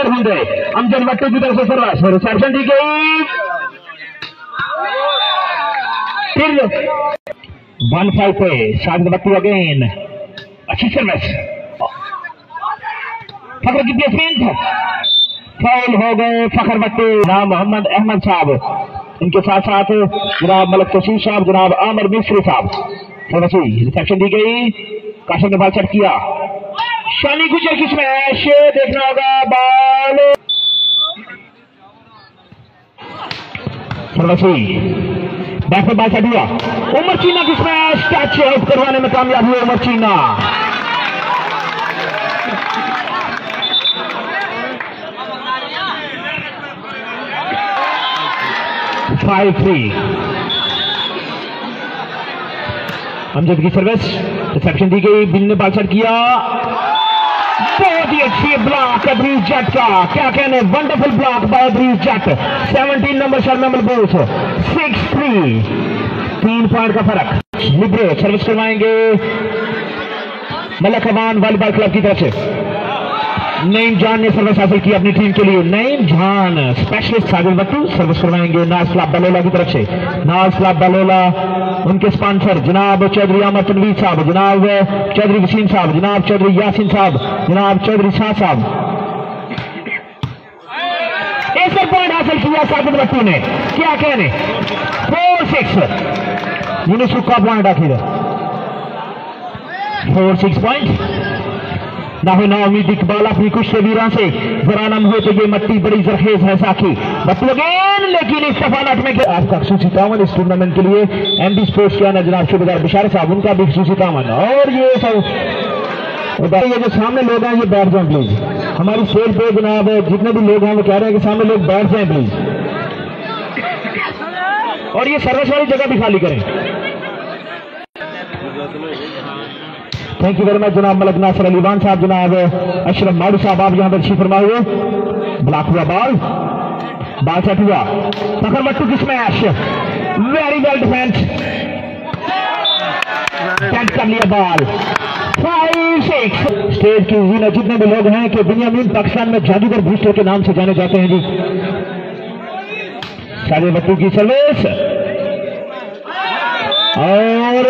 Out होंगे। अमजद भट्टू की तरफ से सर्विस रिसेप्शन दी गई, फिर 1-5 पे साजिद भट्टू अगेन, अच्छी सर्विस, फखर की प्लेसमेंट, फाउल हो गए फखर भट्टू। जनाब मोहम्मद अहमद साहब, इनके साथ साथ जनाब मलक तशीर साहब, जनाब आमिर मिस्री साहब, रिसेप्शन दी गई, काशिफ ने बॉल सेट किया, शानी गुजर की स्मैश, देखना होगा बॉल बैक में बॉल सेट हुआ, उमर चीना की स्मैश, कैच आउट करवाने में कामयाब हुए उमर चीना। 5-3 अमजद की सर्विस रिसेप्शन दी गई, बिल ने बॉल सेट किया, बहुत ही अच्छी ब्लॉक अब्रीज जट का, क्या कहने, वंडरफुल ब्लॉक बाय अब्रीज जट। 17 नंबर शर्मा मलबूस, 6-3, 3 पॉइंट का फर्क। लिब्रे सर्विस करवाएंगे मलक अमान वॉलीबॉल क्लब की तरफ से। नईम जान ने सर्विस हासिल की अपनी टीम के लिए, नईम जान स्पेशलिस्ट साजिद भट्टू सर्विस करवाएंगे नाज क्लब बलोला की तरफ से। नाज क्लब बलोला, उनके स्पॉन्सर जनाब चौधरी अहमद तनवीर साहब, जनाब चौधरी वसीम साहब, जनाब चौधरी यासिन साहब, जनाब चौधरी शाह साहब। एक पॉइंट हासिल किया साजिद भट्टू ने, क्या कहने, 4-6 यूनिस का पॉइंट आखिर 4-6 पॉइंट। ना उम्मीद इकबाल अपनी कुछ वीरान से जरा नम हो तो ये मट्टी बड़ी जरखेज है साखी बट्टू अगेन, लेकिन इस दफा लट में आपका खसूसी तावन इस टूर्नामेंट के लिए एमडी स्पोर्ट्स के आना जनाब शुभदार बिशार साहब, उनका भी खसूसी तावन। और ये सब ये जो सामने लोग हैं ये बैठ जाए प्लीज, हमारी स्टेज पे जनाब जितने भी लोग हैं वो कह रहे हैं कि सामने लोग बैठ जाए प्लीज, और ये सर्विस वाली जगह भी खाली करें। थैंक यू वेरी मच जनाब मलक नासिर अलीवान साहब, जनाब अशरफ मारू साहब, आप यहां पर तशरीफ फरमा हुए। ब्लॉक हुआ बॉल सेट हुआ, फखर भट्टू की smash, very well defence, catch कर लिया बॉल। 5-6 स्टेज की जीनत जितने भी लोग हैं कि बिन्यामीन पाकिस्तान में जादूगर बूस्टर के नाम से जाने जाते हैं जी। साजिद भट्टू की सर्विस और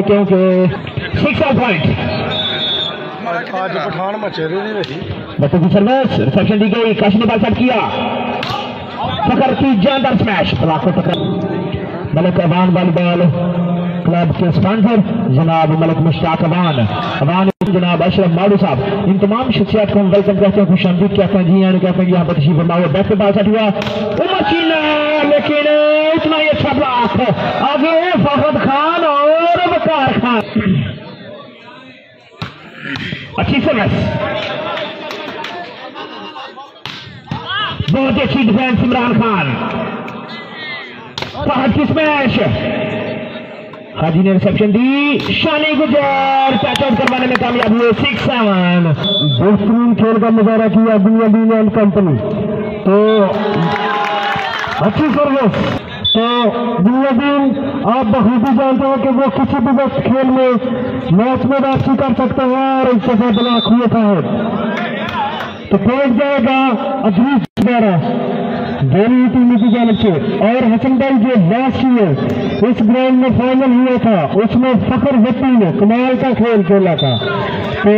क्योंकि 6 पॉइंट आज पठान मचे नहीं रही। भट्टू की सर्विस रिसेप्शन दी गई, काशी ने बॉल सेट किया, फखर की जानदार स्मैश, ब्लॉक को पकड़। मलक अवान वॉलीबॉल क्लब के स्पॉन्सर जनाब मलक मुश्ताक अवान, जनाब अशरफ मारू साहब, इन तमाम शख्सियत को हम वेलकम कहते हैं, खुश आमदीद कहते हैं जी, कहते हैं यहाँ पर तशरीफ फरमा हुआ। बैक पे बॉल सेट हुआ, उमर चीना, लेकिन इतना ही अच्छा ब्लॉक, आगे फहद खान और वकार खान, अच्छी सर्विस, बहुत ही अच्छी डिफेंस इमरान खान, फहद की स्मैश, हाजी ने रिसेप्शन दी, शानी गुजर कैच आउट करवाने में कामयाब हुए। 6-7 बेहतरीन खेल का मुजाहरा किया बिन्यामीन एंड कंपनी, तो अच्छी सर्विस। तो बिन्यामीन आप बखूबी जानते हो कि वो किसी भी वक्त खेल में मैच में वापसी कर सकते हैं, और इस दफा ब्लॉक हुए था तो पहुंच जाएगा अजरीज दोनों टीमों की जानब से। और हसन भाई जो लास्ट ईयर इस ग्राउंड में फाइनल हुआ था उसमें फखर भट्टू ने कमाल का खेल खेला था, तो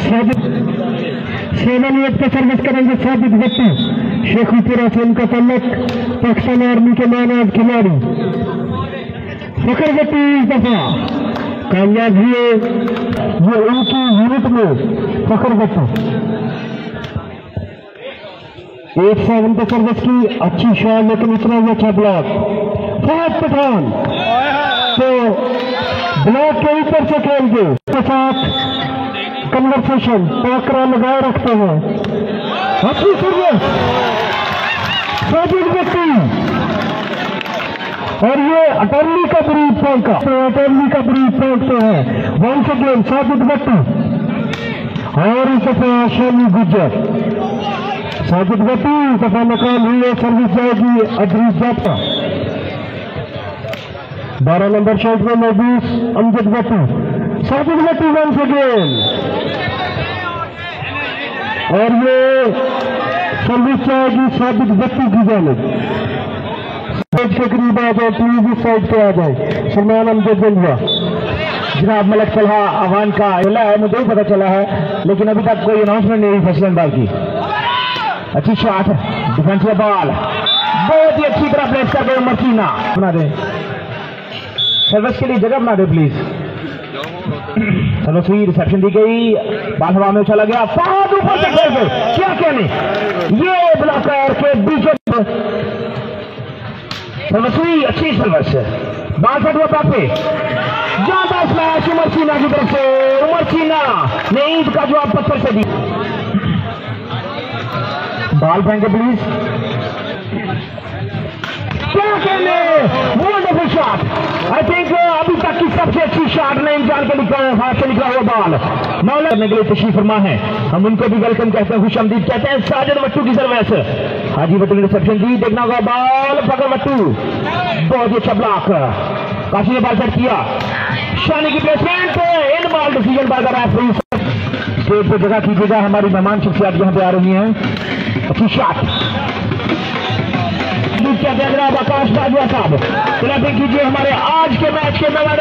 7 पे सर्विस करेंगे साजिद भट्टू, शेखुपुरा से उनका तल्लुक, पाकिस्तान आर्मी के नानाज खिलाड़ी फखर भट्टू इस दफा कामयाब हुए, ये उनकी यूनिट में फखर भट्टू 8-7 पे सर्विस की, अच्छी शॉट, लेकिन इतना ही अच्छा ब्लॉक। फहद पठान तो ब्लॉक के ऊपर से खेल के उसके साथ कन्वर्सेशन टाकरा लगाए रखते हैं, अच्छी सर्विस साजिद भट्टू, और ये अटर्नी का ब्रीफ पॉइंट का, अटर्नी का ब्रीफ पॉइंट तो है। वंस अगेन साजिद भट्टू, और इस दफा शानी गुजर, साजिद भट्टू दफा मकान हुई, सर्विस जाएगी अजरीज जट का। 12 नंबर शर्ट में मौजूद अमजद भट्टू साबित भट्टू वंस अगेन, और ये सर्विस जाएगी साबित भट्टू की जानिब। साइड के करीब आ जाए, प्लीज इस साइड पे आ जाए। सलमान अमजद जलवा, जनाब मलक तलहा अवान का अगला है, मुझे भी पता चला है, लेकिन अभी तक कोई अनाउंसमेंट नहीं हुई फैसलन बाल की। अच्छी शॉट, डिफेंसिव बॉल, बहुत ही अच्छी तरह प्लेस कर गए मर्चीना। बना दे, सर्विस के लिए जगह बना दे प्लीज। चलो सही, रिसेप्शन दी गई, बाल हवा में चला गया, बहुत ऊपर तक गए, क्या कहने, ये ब्लॉकर के बीच सर्वसुई, अच्छी सर्विस, बाल सेट हुआ पे, ज्यादा स्मैश उमर चीना की तरफ से, उमर चीना ने ईद का जवाब पत्थर से दी। बाल फेंके प्लीज, क्या कहने, वंडरफुल शॉट। आई थिंक अभी तक की सबसे अच्छी शॉट ने इंसान के हाथ से निकला हुआ बॉल मौला करने के लिए तशरीफ फरमा है। हम उनको भी वेलकम कहते हैं, खुश आमदीद कहते हैं। साजिद वट्टू की सर्विस, हाजी वट्टू ने रिसेप्शन दी, देखना होगा बॉल पकड़ वट्टू, बहुत ही अच्छा ब्लॉक, काशी ने बॉल सेट किया, शानी की placement, in ball decision by the referee. Stage पे जगह कीजिएगा, हमारी मेहमान शख्सियत यहाँ पे आ रही हैं। अच्छी शॉट, आकाश बाजवा साहब क्लैपिंग कीजिए हमारे आज के मैच के मेहमान।